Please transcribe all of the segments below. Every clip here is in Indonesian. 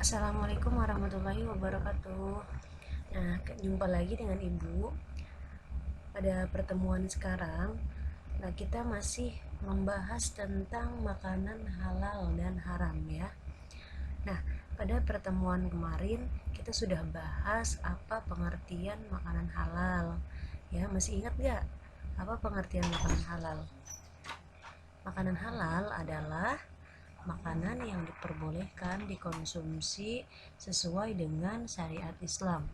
Assalamualaikum warahmatullahi wabarakatuh. Nah, jumpa lagi dengan Ibu pada pertemuan sekarang. Nah, kita masih membahas tentang makanan halal dan haram ya. Nah, pada pertemuan kemarin kita sudah bahas apa pengertian makanan halal. Ya, masih ingat gak apa pengertian makanan halal? Makanan halal adalah makanan yang diperbolehkan dikonsumsi sesuai dengan syariat Islam.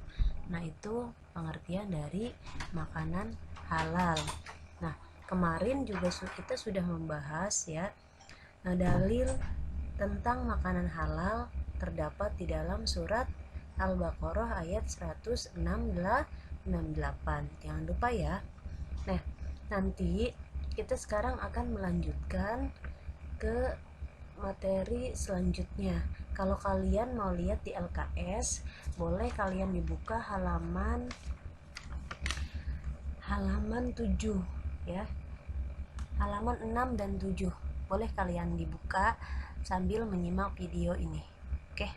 Nah, itu pengertian dari makanan halal. Nah, kemarin juga kita sudah membahas ya. Nah, dalil tentang makanan halal terdapat di dalam surat Al-Baqarah ayat 168. Jangan lupa ya. Nah, nanti kita sekarang akan melanjutkan ke materi selanjutnya. Kalau kalian mau lihat di LKS, boleh kalian dibuka halaman 7 ya. Halaman 6 dan 7. Boleh kalian dibuka sambil menyimak video ini. Oke.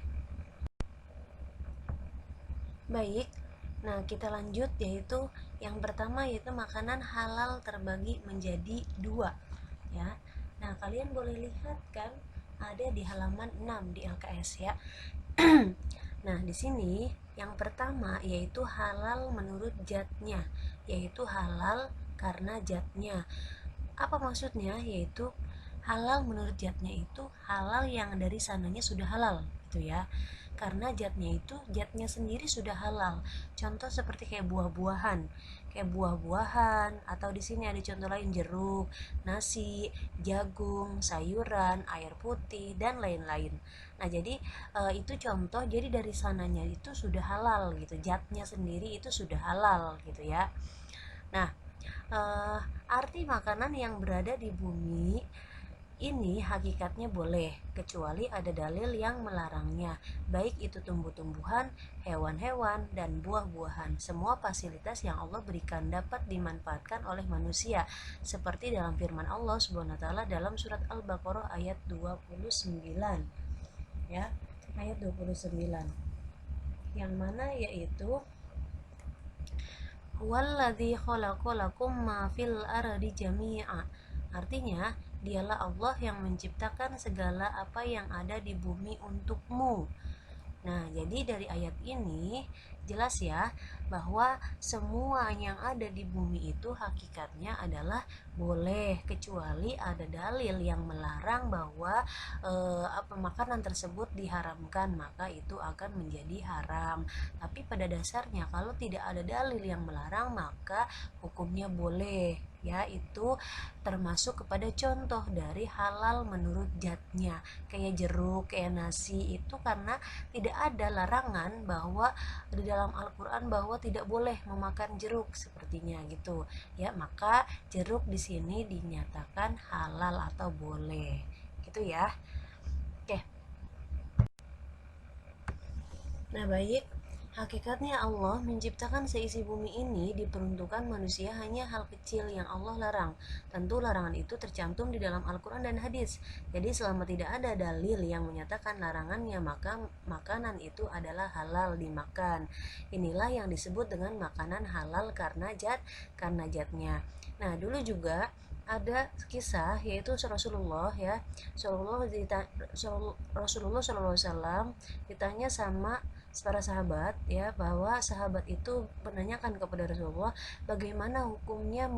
Baik. Nah, kita lanjut yaitu yang pertama yaitu makanan halal terbagi menjadi 2 ya. Nah, kalian boleh lihat kan ada di halaman 6 di LKS ya. Nah, di sini yang pertama yaitu halal menurut zatnya, yaitu halal karena zatnya. Apa maksudnya? Yaitu halal menurut zatnya itu halal yang dari sananya sudah halal, gitu ya. Karena zatnya sendiri sudah halal. Contoh seperti kayak buah-buahan, atau di sini ada contoh lain jeruk, nasi, jagung, sayuran, air putih dan lain-lain. Nah, jadi itu contoh. Jadi dari sananya itu sudah halal gitu. Zatnya sendiri itu sudah halal gitu ya. Nah, arti makanan yang berada di bumi ini hakikatnya boleh, kecuali ada dalil yang melarangnya, baik itu tumbuh-tumbuhan, hewan-hewan, dan buah-buahan. Semua fasilitas yang Allah berikan dapat dimanfaatkan oleh manusia, seperti dalam firman Allah Subhanahu wa taala dalam surat Al-Baqarah ayat 29. Ya, ayat 29. Yang mana yaitu Huwallazi khalaqalakum ma fil ardi jami'a. Artinya, dialah Allah yang menciptakan segala apa yang ada di bumi untukmu. Nah, jadi dari ayat ini jelas ya bahwa semua yang ada di bumi itu hakikatnya adalah boleh, kecuali ada dalil yang melarang bahwa makanan tersebut diharamkan, maka itu akan menjadi haram. Tapi pada dasarnya kalau tidak ada dalil yang melarang, maka hukumnya boleh ya. Itu termasuk kepada contoh dari halal menurut zatnya, kayak jeruk, kayak nasi. Itu karena tidak ada larangan bahwa di dalam Al-Qur'an bahwa tidak boleh memakan jeruk sepertinya gitu ya, maka jeruk di sini dinyatakan halal atau boleh gitu ya. Oke. Nah, baik. Hakikatnya Allah menciptakan seisi bumi ini diperuntukkan manusia hanya hal kecil yang Allah larang. Tentu larangan itu tercantum di dalam Al-Quran dan hadis. Jadi selama tidak ada dalil yang menyatakan larangannya, maka makanan itu adalah halal dimakan. Inilah yang disebut dengan makanan halal karena zatnya. Nah, dulu juga ada kisah yaitu Rasulullah ya. Rasulullah SAW ditanya sama para sahabat ya, bahwa sahabat itu menanyakan kepada Rasulullah bagaimana hukumnya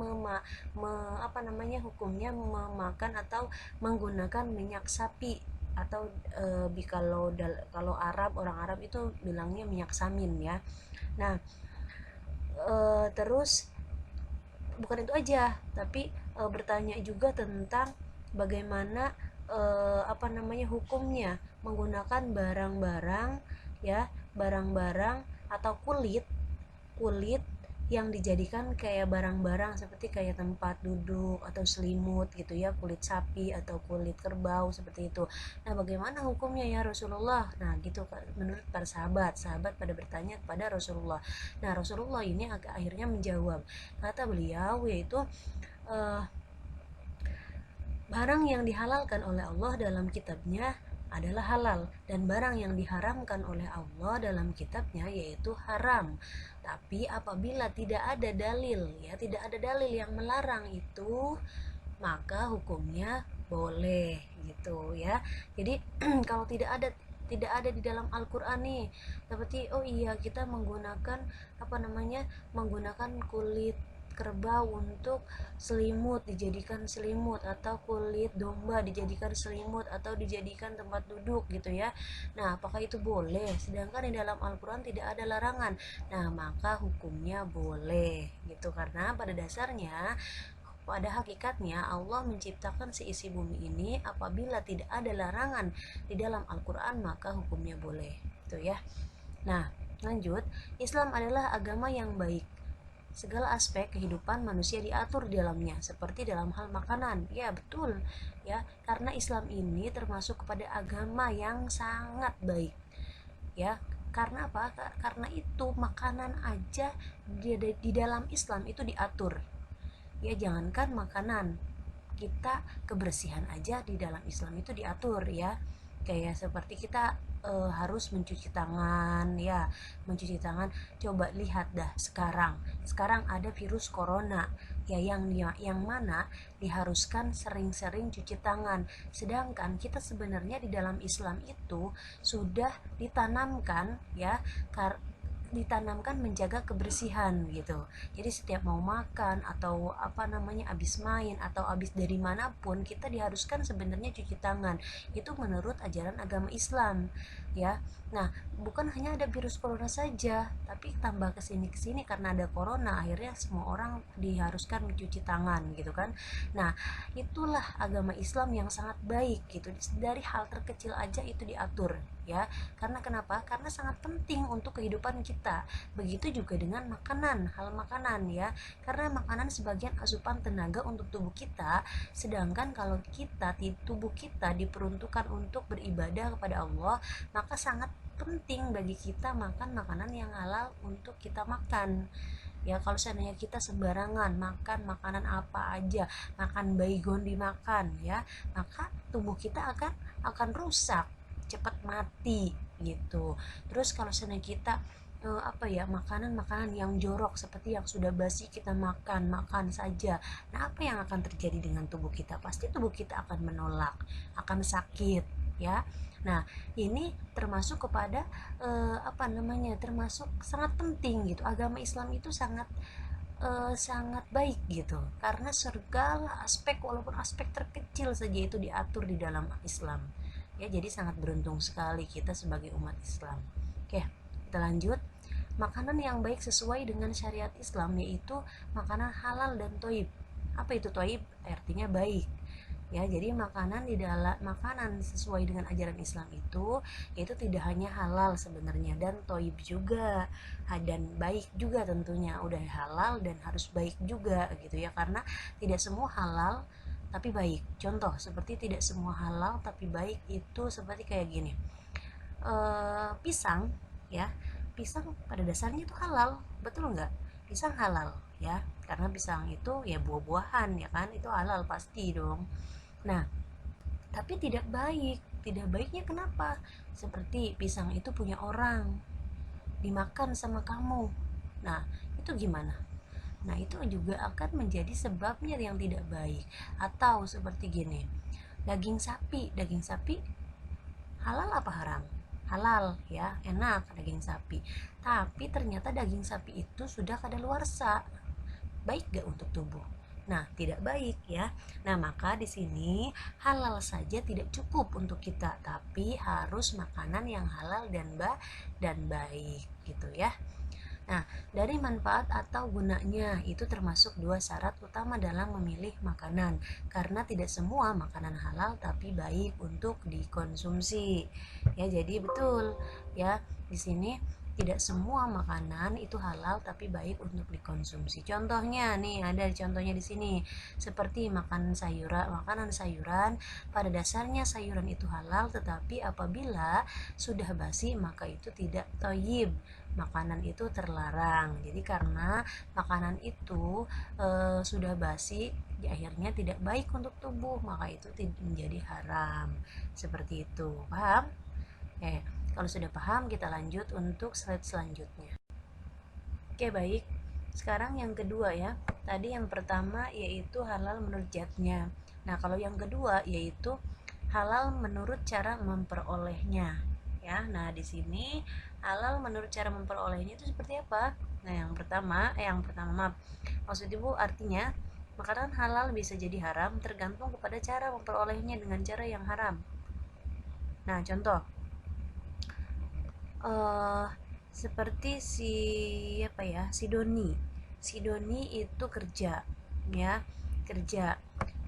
hukumnya memakan atau menggunakan minyak sapi atau kalau orang Arab itu bilangnya minyak samin ya. Nah, terus bukan itu aja, tapi bertanya juga tentang bagaimana hukumnya menggunakan barang-barang ya, barang-barang atau kulit yang dijadikan kayak barang-barang seperti kayak tempat duduk atau selimut gitu ya, kulit sapi atau kulit kerbau seperti itu. Nah, bagaimana hukumnya ya Rasulullah? Nah, gitu menurut para sahabat pada bertanya kepada Rasulullah. Nah, Rasulullah ini akhirnya menjawab. Kata beliau yaitu barang yang dihalalkan oleh Allah dalam kitabnya adalah halal, dan barang yang diharamkan oleh Allah dalam kitabnya yaitu haram. Tapi apabila tidak ada dalil, ya tidak ada dalil yang melarang itu, maka hukumnya boleh gitu ya. Jadi kalau tidak ada di dalam Al-Qur'an nih, seperti oh iya kita menggunakan menggunakan kulit kerbau untuk selimut, dijadikan selimut, atau kulit domba dijadikan selimut atau dijadikan tempat duduk gitu ya. Nah, apakah itu boleh? Sedangkan di dalam Al-Qur'an tidak ada larangan. Nah, maka hukumnya boleh gitu, karena pada hakikatnya Allah menciptakan seisi bumi ini apabila tidak ada larangan di dalam Al-Qur'an, maka hukumnya boleh. Itu ya. Nah, lanjut, Islam adalah agama yang baik. Segala aspek kehidupan manusia diatur di dalamnya, seperti dalam hal makanan. Ya, betul. Ya, karena Islam ini termasuk kepada agama yang sangat baik. Ya, karena apa? Karena itu makanan aja di dalam Islam itu diatur. Ya, jangankan makanan, kita kebersihan aja di dalam Islam itu diatur ya. Kayak seperti kita harus mencuci tangan ya, mencuci tangan. Coba lihat dah sekarang ada virus corona ya, yang mana diharuskan sering-sering cuci tangan, sedangkan kita sebenarnya di dalam Islam itu sudah ditanamkan ya, ditanamkan menjaga kebersihan gitu. Jadi setiap mau makan atau habis main atau habis dari manapun, kita diharuskan sebenarnya cuci tangan. Itu menurut ajaran agama Islam ya. Nah, bukan hanya ada virus corona saja, tapi tambah kesini karena ada corona, akhirnya semua orang diharuskan mencuci tangan gitu kan. Nah, itulah agama Islam yang sangat baik gitu. Dari hal terkecil aja itu diatur ya. Karena kenapa? Karena sangat penting untuk kehidupan kita. Begitu juga dengan hal makanan ya. Karena makanan sebagian asupan tenaga untuk tubuh kita, sedangkan kalau tubuh kita diperuntukkan untuk beribadah kepada Allah, maka sangat penting bagi kita makan makanan yang halal untuk kita makan. Ya, kalau seandainya kita sembarangan makan makanan apa aja, makan baygon dimakan ya, maka tubuh kita akan rusak, cepat mati gitu. Terus kalau seandainya kita makanan-makanan yang jorok seperti yang sudah basi kita makan saja, nah apa yang akan terjadi dengan tubuh kita? Pasti tubuh kita akan menolak, akan sakit ya. Nah, ini termasuk kepada termasuk sangat penting gitu. Agama Islam itu sangat baik gitu, karena segala aspek, walaupun aspek terkecil saja itu diatur di dalam Islam ya. Jadi sangat beruntung sekali kita sebagai umat Islam. Oke, kita lanjut. Makanan yang baik sesuai dengan syariat Islam yaitu makanan halal dan thayyib. Apa itu thayyib? Artinya baik ya. Jadi makanan sesuai dengan ajaran Islam itu tidak hanya halal sebenarnya, dan thayyib juga, dan baik juga tentunya. Udah halal dan harus baik juga gitu ya, karena tidak semua halal tapi baik. Contoh seperti tidak semua halal tapi baik itu seperti kayak gini, pisang ya. Pisang pada dasarnya itu halal, betul nggak? Pisang halal ya, karena pisang itu ya buah-buahan ya kan, itu halal pasti dong. Nah, tapi tidak baiknya kenapa? Seperti pisang itu punya orang, dimakan sama kamu. Nah, itu gimana? Nah, itu juga akan menjadi sebabnya yang tidak baik. Atau seperti gini, daging sapi halal apa haram? Halal ya, enak daging sapi. Tapi ternyata daging sapi itu sudah kadaluarsa. Baik gak untuk tubuh? Nah, tidak baik ya. Nah, maka di sini halal saja tidak cukup untuk kita, tapi harus makanan yang halal dan baik gitu ya. Nah, dari manfaat atau gunanya itu termasuk dua syarat utama dalam memilih makanan, karena tidak semua makanan halal tapi baik untuk dikonsumsi. Ya, jadi betul ya. Di sini tidak semua makanan itu halal tapi baik untuk dikonsumsi. Contohnya nih, ada contohnya di sini. Seperti makanan sayuran, pada dasarnya sayuran itu halal, tetapi apabila sudah basi maka itu tidak thayyib. Makanan itu terlarang. Jadi karena makanan itu sudah basi, akhirnya tidak baik untuk tubuh, maka itu menjadi haram. Seperti itu. Paham? Kalau sudah paham, kita lanjut untuk slide selanjutnya. Oke, baik. Sekarang yang kedua ya. Tadi yang pertama yaitu halal menurut zatnya. Nah, kalau yang kedua yaitu halal menurut cara memperolehnya. Ya, nah di sini halal menurut cara memperolehnya itu seperti apa? Nah, yang pertama maaf. Maksud Ibu artinya makanan halal bisa jadi haram tergantung kepada cara memperolehnya dengan cara yang haram. Nah, contoh seperti si Doni itu kerja, ya, kerja.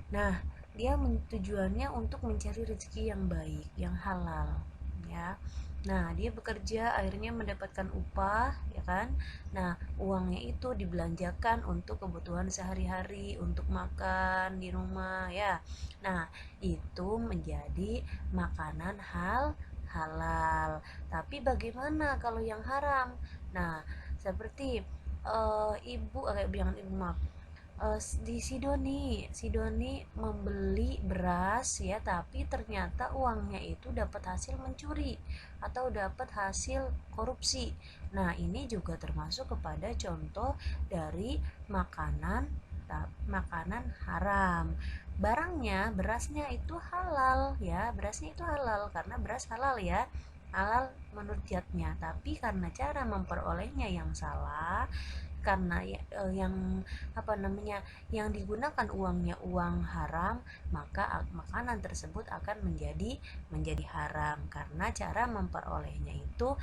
Nah, dia tujuannya untuk mencari rezeki yang baik, yang halal, ya. Nah, dia bekerja akhirnya mendapatkan upah, ya kan? Nah, uangnya itu dibelanjakan untuk kebutuhan sehari-hari, untuk makan di rumah, ya. Nah, itu menjadi makanan halal. Tapi bagaimana kalau yang haram? Nah, seperti ibu maaf, di si Doni membeli beras ya, tapi ternyata uangnya itu dapat hasil mencuri atau dapat hasil korupsi. Nah, ini juga termasuk kepada contoh dari makanan haram. Berasnya itu halal ya, berasnya itu halal karena beras halal ya, halal menurut zatnya, tapi karena cara memperolehnya yang salah, karena yang digunakan uangnya uang haram, maka makanan tersebut akan menjadi haram karena cara memperolehnya itu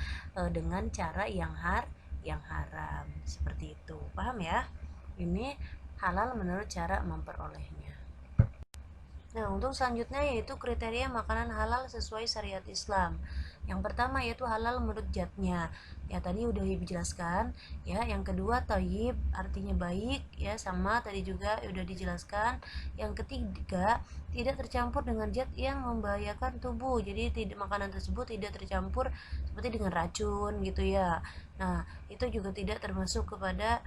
dengan cara yang haram. Seperti itu. Paham ya? Ini halal menurut cara memperolehnya. Nah, untuk selanjutnya yaitu kriteria makanan halal sesuai syariat Islam. Yang pertama yaitu halal menurut zatnya. Ya, tadi udah dijelaskan, ya. Yang kedua thayyib, artinya baik, ya, sama tadi juga udah dijelaskan. Yang ketiga, tidak tercampur dengan zat yang membahayakan tubuh. Jadi makanan tersebut tidak tercampur seperti dengan racun gitu ya. Nah, itu juga tidak termasuk kepada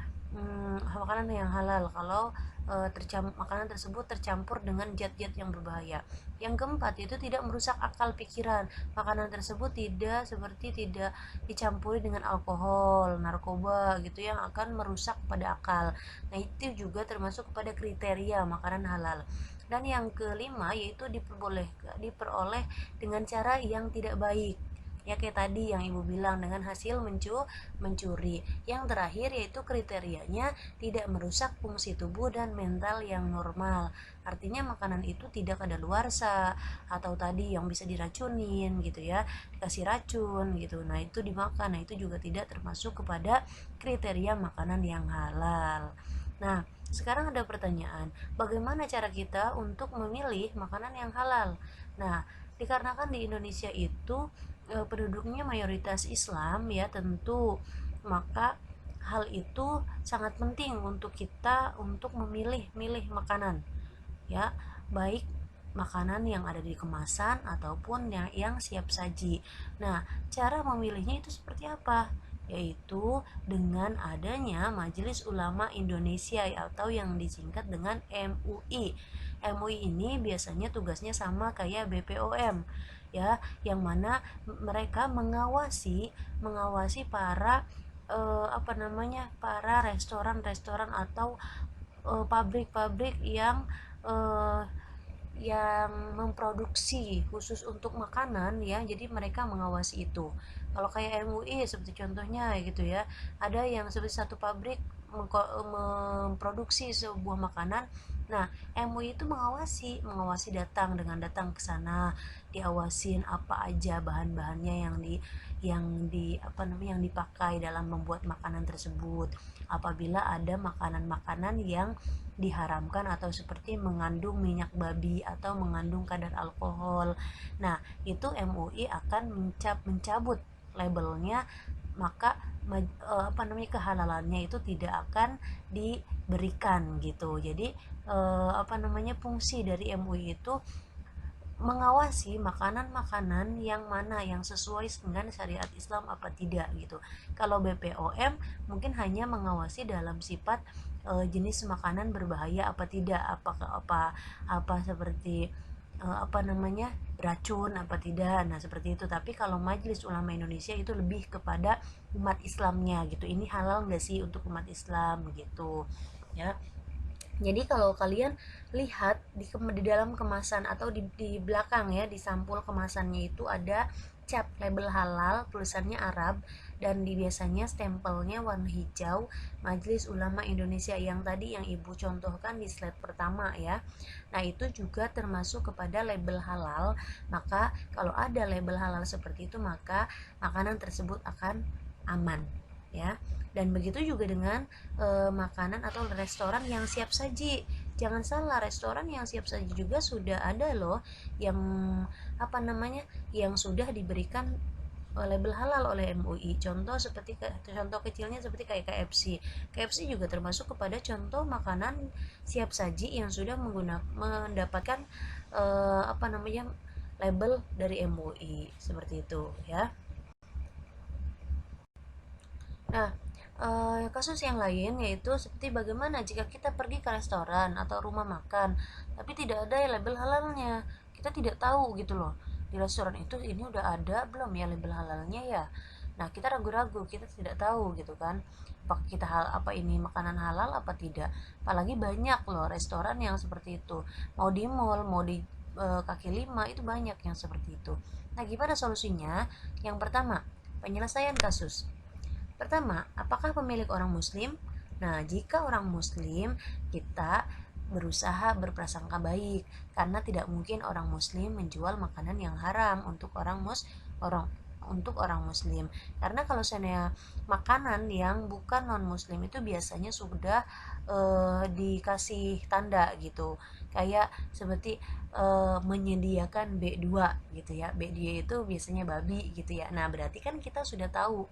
makanan yang halal kalau makanan tersebut tercampur dengan zat-zat yang berbahaya. Yang keempat itu tidak merusak akal pikiran. Makanan tersebut tidak dicampuri dengan alkohol, narkoba gitu yang akan merusak pada akal. Nah, itu juga termasuk kepada kriteria makanan halal. Dan yang kelima yaitu diperoleh dengan cara yang tidak baik. Ya, kayak tadi yang ibu bilang dengan hasil mencuri. Yang terakhir yaitu kriterianya tidak merusak fungsi tubuh dan mental yang normal. Artinya makanan itu tidak kadaluarsa atau tadi yang bisa diracunin gitu ya, dikasih racun gitu. Nah, itu dimakan. Nah, itu juga tidak termasuk kepada kriteria makanan yang halal. Nah, sekarang ada pertanyaan, bagaimana cara kita untuk memilih makanan yang halal? Nah, dikarenakan di Indonesia itu penduduknya mayoritas Islam ya, tentu maka hal itu sangat penting untuk kita untuk memilih makanan ya, baik makanan yang ada di kemasan ataupun yang siap saji. Nah, cara memilihnya itu seperti apa? Yaitu dengan adanya Majelis Ulama Indonesia atau yang disingkat dengan MUI. MUI ini biasanya tugasnya sama kayak BPOM ya, yang mana mereka mengawasi para para restoran-restoran atau pabrik-pabrik yang memproduksi khusus untuk makanan ya, jadi mereka mengawasi itu. Kalau kayak MUI seperti contohnya gitu ya, ada yang seperti satu pabrik memproduksi sebuah makanan. Nah, MUI itu mengawasi datang ke sana, diawasin apa aja bahan-bahannya yang dipakai dalam membuat makanan tersebut. Apabila ada makanan-makanan yang diharamkan atau seperti mengandung minyak babi atau mengandung kadar alkohol, nah itu MUI akan mencabut labelnya maka kehalalannya itu tidak akan diberikan gitu. Jadi fungsi dari MUI itu mengawasi makanan-makanan yang mana yang sesuai dengan syariat Islam apa tidak gitu. Kalau BPOM mungkin hanya mengawasi dalam sifat jenis makanan berbahaya apa tidak, apakah apa seperti racun apa tidak. Nah, seperti itu. Tapi kalau Majelis Ulama Indonesia itu lebih kepada umat Islamnya gitu. Ini halal nggak sih untuk umat Islam gitu. Ya. Jadi kalau kalian lihat di dalam kemasan atau di belakang ya, di sampul kemasannya itu ada cap label halal, tulisannya Arab, dan biasanya stempelnya warna hijau Majelis Ulama Indonesia yang tadi yang ibu contohkan di slide pertama ya. Nah, itu juga termasuk kepada label halal. Maka kalau ada label halal seperti itu, maka makanan tersebut akan aman ya. Dan begitu juga dengan makanan atau restoran yang siap saji. Jangan salah, restoran yang siap saji juga sudah ada loh yang yang sudah diberikan label halal oleh MUI. Contoh kecilnya seperti kayak KFC. KFC juga termasuk kepada contoh makanan siap saji yang sudah mendapatkan label dari MUI seperti itu ya. Nah, kasus yang lain yaitu seperti bagaimana jika kita pergi ke restoran atau rumah makan, tapi tidak ada label halalnya. Kita tidak tahu gitu loh. Di restoran itu ini udah ada belum ya label halalnya ya. Nah, kita ragu-ragu, kita tidak tahu gitu kan. Apa ini makanan halal apa tidak. Apalagi banyak loh restoran yang seperti itu. Mau di mall, mau di kaki lima itu banyak yang seperti itu. Nah, gimana solusinya? Yang pertama, penyelesaian kasus. Pertama, apakah pemilik orang muslim? Nah, jika orang muslim, kita berusaha berprasangka baik karena tidak mungkin orang muslim menjual makanan yang haram orang untuk orang muslim. Karena kalau seandainya makanan yang bukan non muslim itu biasanya sudah dikasih tanda gitu. Kayak seperti menyediakan B2 gitu ya. B2 itu biasanya babi gitu ya. Nah, berarti kan kita sudah tahu,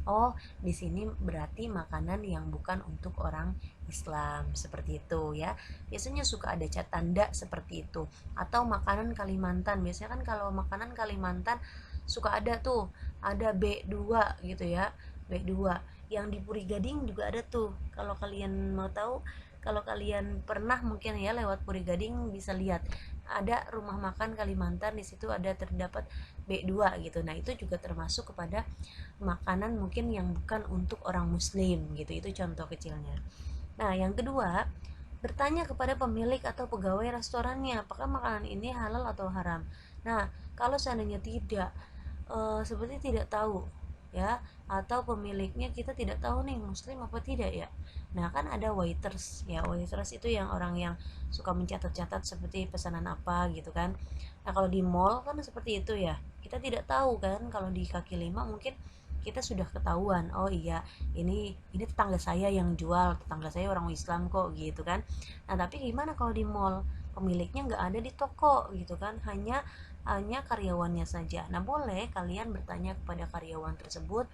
oh, di sini berarti makanan yang bukan untuk orang Islam seperti itu ya. Biasanya suka ada cat tanda seperti itu. Atau makanan Kalimantan. Biasanya kan kalau makanan Kalimantan suka ada tuh, ada B2 gitu ya. B2. Yang di Puri Gading juga ada tuh. Kalau kalian mau tahu, kalau kalian pernah mungkin ya lewat Puri Gading bisa lihat ada rumah makan Kalimantan, di situ ada terdapat B2 gitu. Nah, itu juga termasuk kepada makanan mungkin yang bukan untuk orang muslim gitu. Itu contoh kecilnya. Nah, yang kedua, bertanya kepada pemilik atau pegawai restorannya apakah makanan ini halal atau haram. Nah, kalau seandainya tidak, seperti tidak tahu ya, atau pemiliknya kita tidak tahu nih muslim apa tidak ya. Nah, kan ada waiters ya. Waiters itu yang orang yang suka mencatat-catat seperti pesanan apa gitu kan. Nah, kalau di mall kan seperti itu ya. Kita tidak tahu kan, kalau di kaki lima mungkin kita sudah ketahuan, oh iya, ini tetangga saya yang jual, tetangga saya orang Islam kok gitu kan. Nah, tapi gimana kalau di mall pemiliknya nggak ada di toko gitu kan, hanya karyawannya saja. Nah, boleh kalian bertanya kepada karyawan tersebut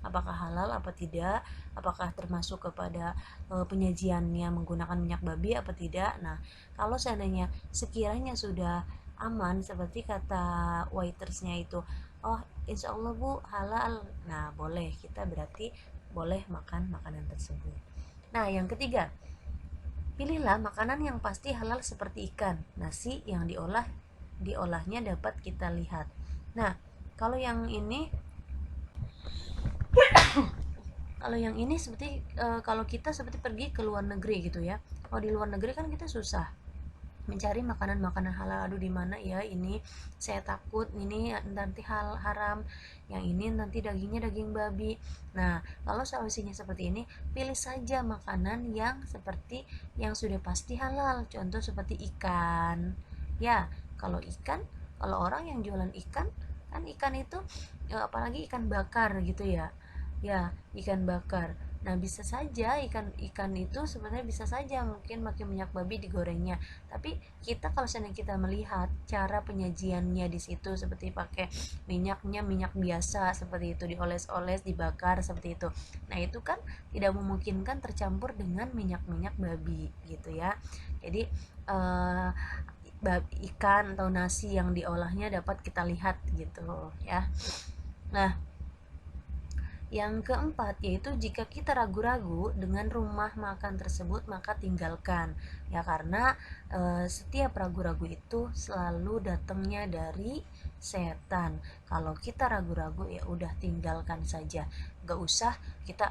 apakah halal apa tidak, apakah termasuk kepada penyajiannya menggunakan minyak babi apa tidak. Nah, kalau seandainya sekiranya sudah aman seperti kata waitersnya itu, oh insya Allah bu halal, nah boleh, kita berarti boleh makan makanan tersebut. Nah, yang ketiga, pilihlah makanan yang pasti halal seperti ikan, nasi yang diolahnya dapat kita lihat. Nah, kalau yang ini seperti kalau kita seperti pergi ke luar negeri gitu ya. Kalau di luar negeri kan kita susah mencari makanan-makanan halal. Aduh, di mana ya ini, saya takut ini nanti haram, yang ini nanti dagingnya daging babi. Nah, kalau solusinya seperti ini, pilih saja makanan yang seperti yang sudah pasti halal. Contoh seperti ikan ya. Kalau orang yang jualan ikan kan, ikan itu apalagi ikan bakar gitu ya, ikan bakar. Nah, bisa saja ikan itu sebenarnya bisa saja mungkin pakai minyak babi digorengnya. Tapi kita kalau seandainya kita melihat cara penyajiannya di situ seperti pakai minyaknya minyak biasa seperti itu, dioles-oles, dibakar seperti itu. Nah, itu kan tidak memungkinkan tercampur dengan minyak-minyak babi gitu ya. Jadi eh, ikan atau nasi yang diolahnya dapat kita lihat gitu ya. Nah, yang keempat yaitu jika kita ragu-ragu dengan rumah makan tersebut maka tinggalkan ya, karena setiap ragu-ragu itu selalu datangnya dari setan. Kalau kita ragu-ragu ya udah tinggalkan saja, gak usah kita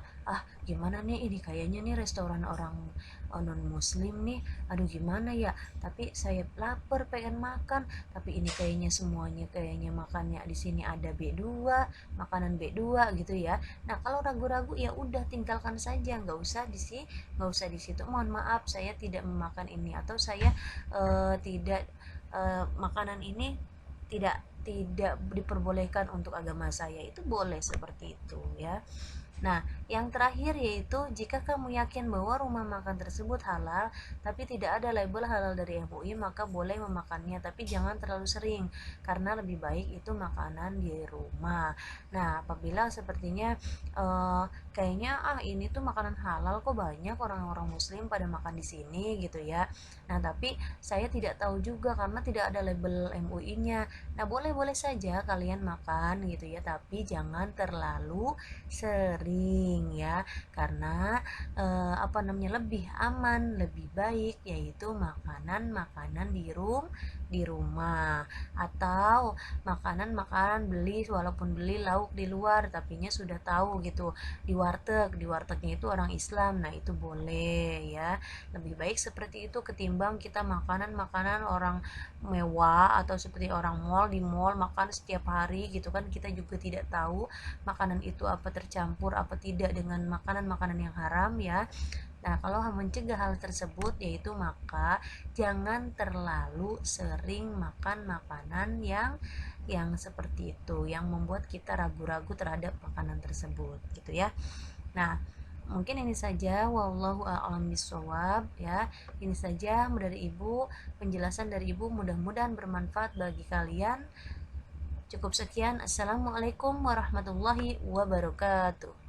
gimana nih, ini kayaknya nih restoran orang non muslim nih, aduh gimana ya, tapi saya lapar pengen makan, tapi ini kayaknya semuanya kayaknya makannya di sini ada B2, makanan B2 gitu ya. Nah, kalau ragu-ragu ya udah tinggalkan saja, nggak usah di situ. Mohon maaf, saya tidak memakan ini, atau saya tidak makanan ini tidak diperbolehkan untuk agama saya. Itu boleh seperti itu ya. Nah, yang terakhir yaitu jika kamu yakin bahwa rumah makan tersebut halal tapi tidak ada label halal dari MUI, maka boleh memakannya, tapi jangan terlalu sering karena lebih baik itu makanan di rumah. Nah, apabila sepertinya kayaknya ini tuh makanan halal, kok banyak orang-orang muslim pada makan di sini gitu ya. Nah, tapi saya tidak tahu juga karena tidak ada label MUI-nya. Nah, boleh-boleh saja kalian makan gitu ya, tapi jangan terlalu sering ya, karena lebih aman, lebih baik yaitu makanan-makanan di rumah, atau makanan-makanan beli, walaupun beli lauk di luar tapinya sudah tahu gitu di wartegnya itu orang Islam, nah itu boleh ya. Lebih baik seperti itu ketimbang kita makanan-makanan orang mewah atau seperti orang mall, di mall makan setiap hari gitu kan, kita juga tidak tahu makanan itu apa tercampur apa tidak dengan makanan-makanan yang haram ya. Nah, kalau mencegah hal tersebut yaitu maka jangan terlalu sering makan makanan yang seperti itu, yang membuat kita ragu-ragu terhadap makanan tersebut gitu ya. Nah, mungkin ini saja, wallahu a'lam bishawab ya. Ini saja dari Ibu, penjelasan dari Ibu, mudah-mudahan bermanfaat bagi kalian. Cukup sekian. Assalamualaikum warahmatullahi wabarakatuh.